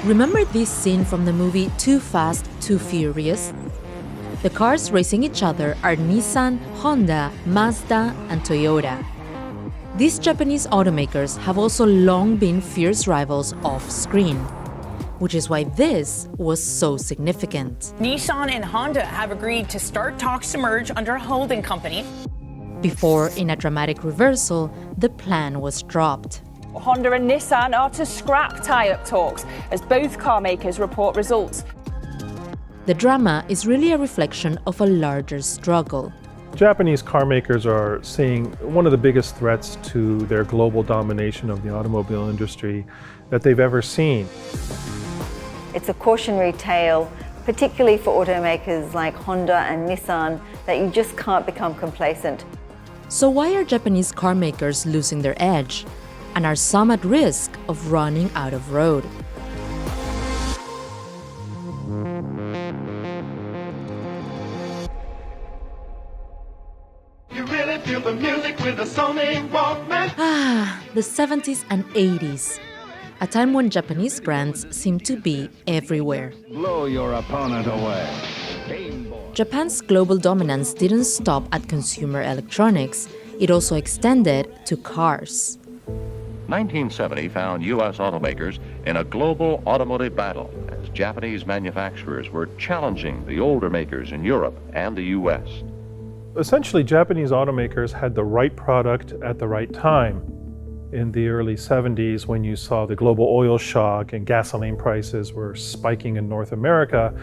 Remember this scene from the movie Too Fast, Too Furious? The cars racing each other are Nissan, Honda, Mazda, and Toyota. These Japanese automakers have also long been fierce rivals off-screen, which is why this was so significant. Nissan and Honda have agreed to start talks to merge under a holding company. Before, in a dramatic reversal, the plan was dropped. Honda and Nissan are to scrap tie-up talks as both car makers report results. The drama is really a reflection of a larger struggle. Japanese car makers are seeing one of the biggest threats to their global domination of the automobile industry that they've ever seen. It's a cautionary tale, particularly for automakers like Honda and Nissan, that you just can't become complacent. So why are Japanese car makers losing their edge? And are some at risk of running out of road? You really feel the music with the Sony Walkman. The 70s and 80s, a time when Japanese brands seemed to be everywhere. Blow your opponent away. Japan's global dominance didn't stop at consumer electronics, it also extended to cars. 1970 found U.S. automakers in a global automotive battle as Japanese manufacturers were challenging the older makers in Europe and the U.S. Essentially, Japanese automakers had the right product at the right time. In the early 70s, when you saw the global oil shock and gasoline prices were spiking in North America,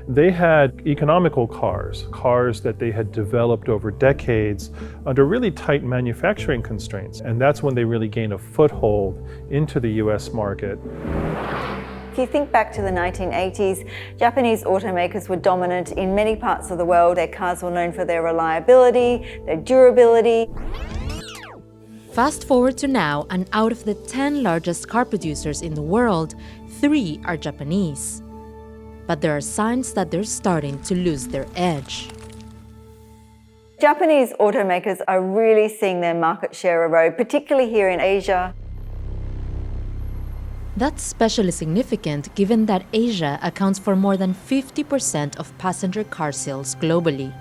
they had economical cars that they had developed over decades under really tight manufacturing constraints. And that's when they really gained a foothold into the US market. If you think back to the 1980s, Japanese automakers were dominant in many parts of the world. Their cars were known for their reliability, their durability. Fast forward to now, and out of the 10 largest car producers in the world, 3 are Japanese. But there are signs that they're starting to lose their edge. Japanese automakers are really seeing their market share erode, particularly here in Asia. That's especially significant given that Asia accounts for more than 50% of passenger car sales globally.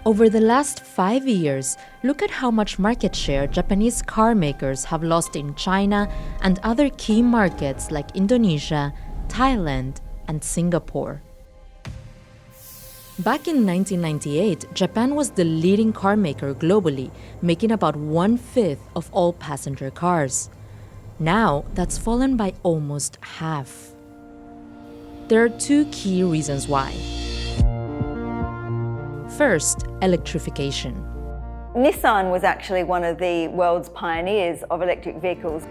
Over the last 5 years, look at how much market share Japanese car makers have lost in China and other key markets like Indonesia, Thailand, and Singapore. Back in 1998, Japan was the leading car maker globally, making about 1/5 of all passenger cars. Now, that's fallen by almost half. There are 2 key reasons why. First, electrification. Nissan was actually one of the world's pioneers of electric vehicles.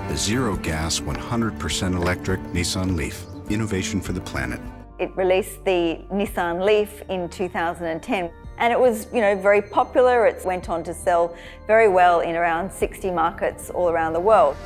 The zero-gas, 100% electric Nissan Leaf. Innovation for the planet. It released the Nissan Leaf in 2010, and it was, very popular. It went on to sell very well in around 60 markets all around the world.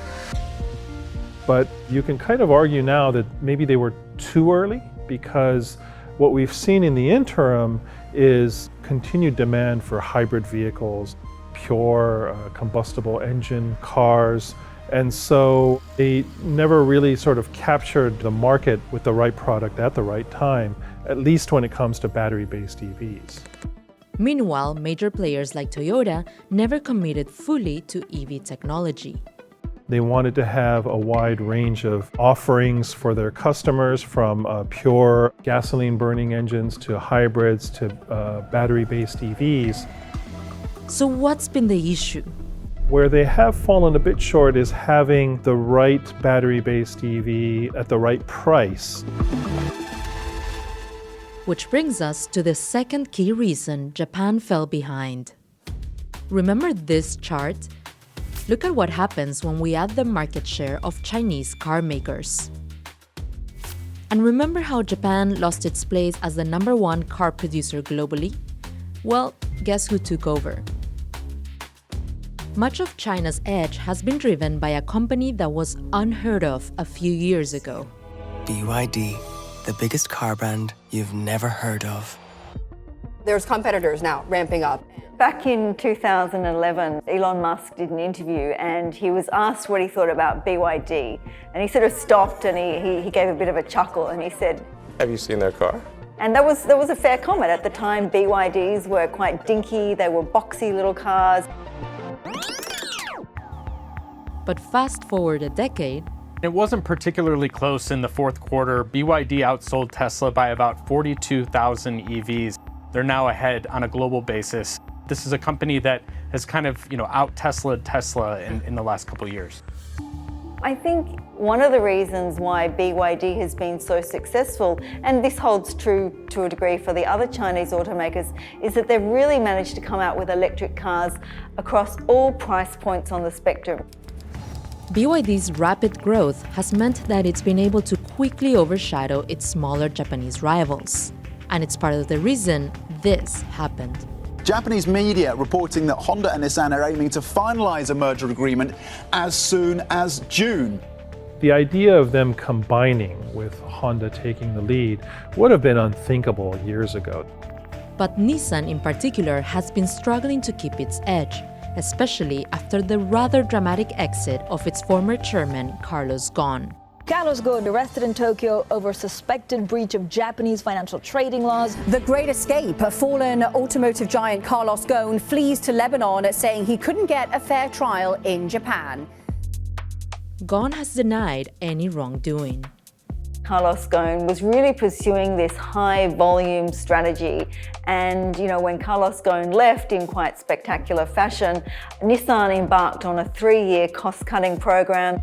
But you can kind of argue now that maybe they were too early, because what we've seen in the interim is continued demand for hybrid vehicles, pure combustible engine cars. And so they never really sort of captured the market with the right product at the right time, at least when it comes to battery-based EVs. Meanwhile, major players like Toyota never committed fully to EV technology. They wanted to have a wide range of offerings for their customers, from pure gasoline-burning engines to hybrids to battery-based EVs. So what's been the issue? Where they have fallen a bit short is having the right battery-based EV at the right price. Which brings us to the second key reason Japan fell behind. Remember this chart? Look at what happens when we add the market share of Chinese car makers. And remember how Japan lost its place as the #1 car producer globally? Well, guess who took over? Much of China's edge has been driven by a company that was unheard of a few years ago. BYD, the biggest car brand you've never heard of. There's competitors now ramping up. Back in 2011, Elon Musk did an interview and he was asked what he thought about BYD. And he sort of stopped and he gave a bit of a chuckle and he said, "Have you seen their car?" And that was a fair comment. At the time, BYDs were quite dinky, they were boxy little cars. But fast forward a decade, it wasn't particularly close in the fourth quarter. BYD outsold Tesla by about 42,000 EVs. They're now ahead on a global basis. This is a company that has kind of, out-Tesla'd Tesla in the last couple of years. I think one of the reasons why BYD has been so successful, and this holds true to a degree for the other Chinese automakers, is that they've really managed to come out with electric cars across all price points on the spectrum. BYD's rapid growth has meant that it's been able to quickly overshadow its smaller Japanese rivals. And it's part of the reason this happened. Japanese media reporting that Honda and Nissan are aiming to finalize a merger agreement as soon as June. The idea of them combining with Honda taking the lead would have been unthinkable years ago. But Nissan in particular has been struggling to keep its edge, especially after the rather dramatic exit of its former chairman, Carlos Ghosn. Carlos Ghosn arrested in Tokyo over suspected breach of Japanese financial trading laws. The Great Escape, a fallen automotive giant Carlos Ghosn flees to Lebanon, saying he couldn't get a fair trial in Japan. Ghosn has denied any wrongdoing. Carlos Ghosn was really pursuing this high volume strategy. And, when Carlos Ghosn left in quite spectacular fashion, Nissan embarked on a 3-year cost-cutting program.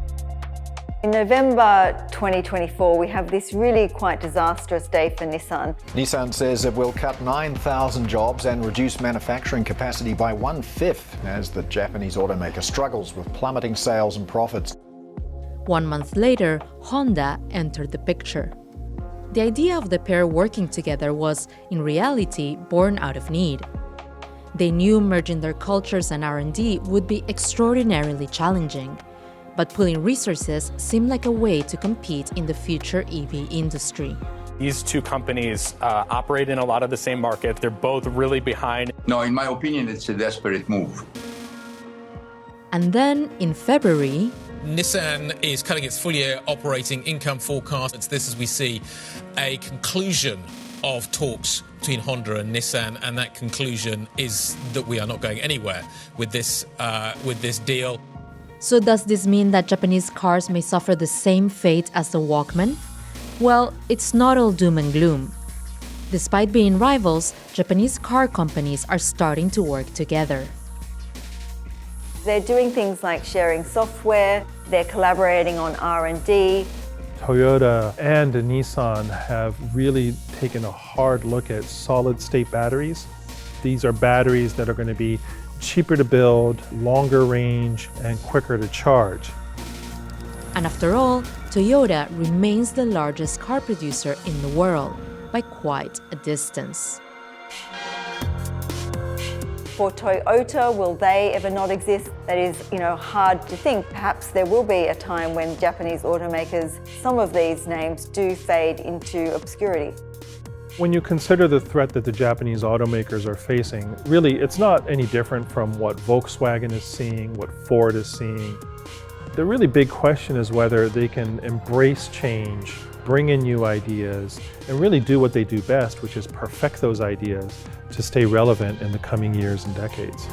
In November 2024, we have this really quite disastrous day for Nissan. Nissan says it will cut 9,000 jobs and reduce manufacturing capacity by 1/5 as the Japanese automaker struggles with plummeting sales and profits. 1 month later, Honda entered the picture. The idea of the pair working together was, in reality, born out of need. They knew merging their cultures and R&D would be extraordinarily challenging. But pooling resources seemed like a way to compete in the future EV industry. These two companies operate in a lot of the same market. They're both really behind. No, in my opinion, it's a desperate move. And then, in February, Nissan is cutting its full-year operating income forecast. It's this as we see a conclusion of talks between Honda and Nissan, and that conclusion is that we are not going anywhere with this deal. So does this mean that Japanese cars may suffer the same fate as the Walkman? Well, it's not all doom and gloom. Despite being rivals, Japanese car companies are starting to work together. They're doing things like sharing software, they're collaborating on R&D. Toyota and Nissan have really taken a hard look at solid-state batteries. These are batteries that are going to be cheaper to build, longer range, and quicker to charge. And after all, Toyota remains the largest car producer in the world by quite a distance. For Toyota, will they ever not exist? That is, hard to think. Perhaps there will be a time when Japanese automakers, some of these names do fade into obscurity. When you consider the threat that the Japanese automakers are facing, really it's not any different from what Volkswagen is seeing, what Ford is seeing. The really big question is whether they can embrace change, bring in new ideas, and really do what they do best, which is perfect those ideas to stay relevant in the coming years and decades.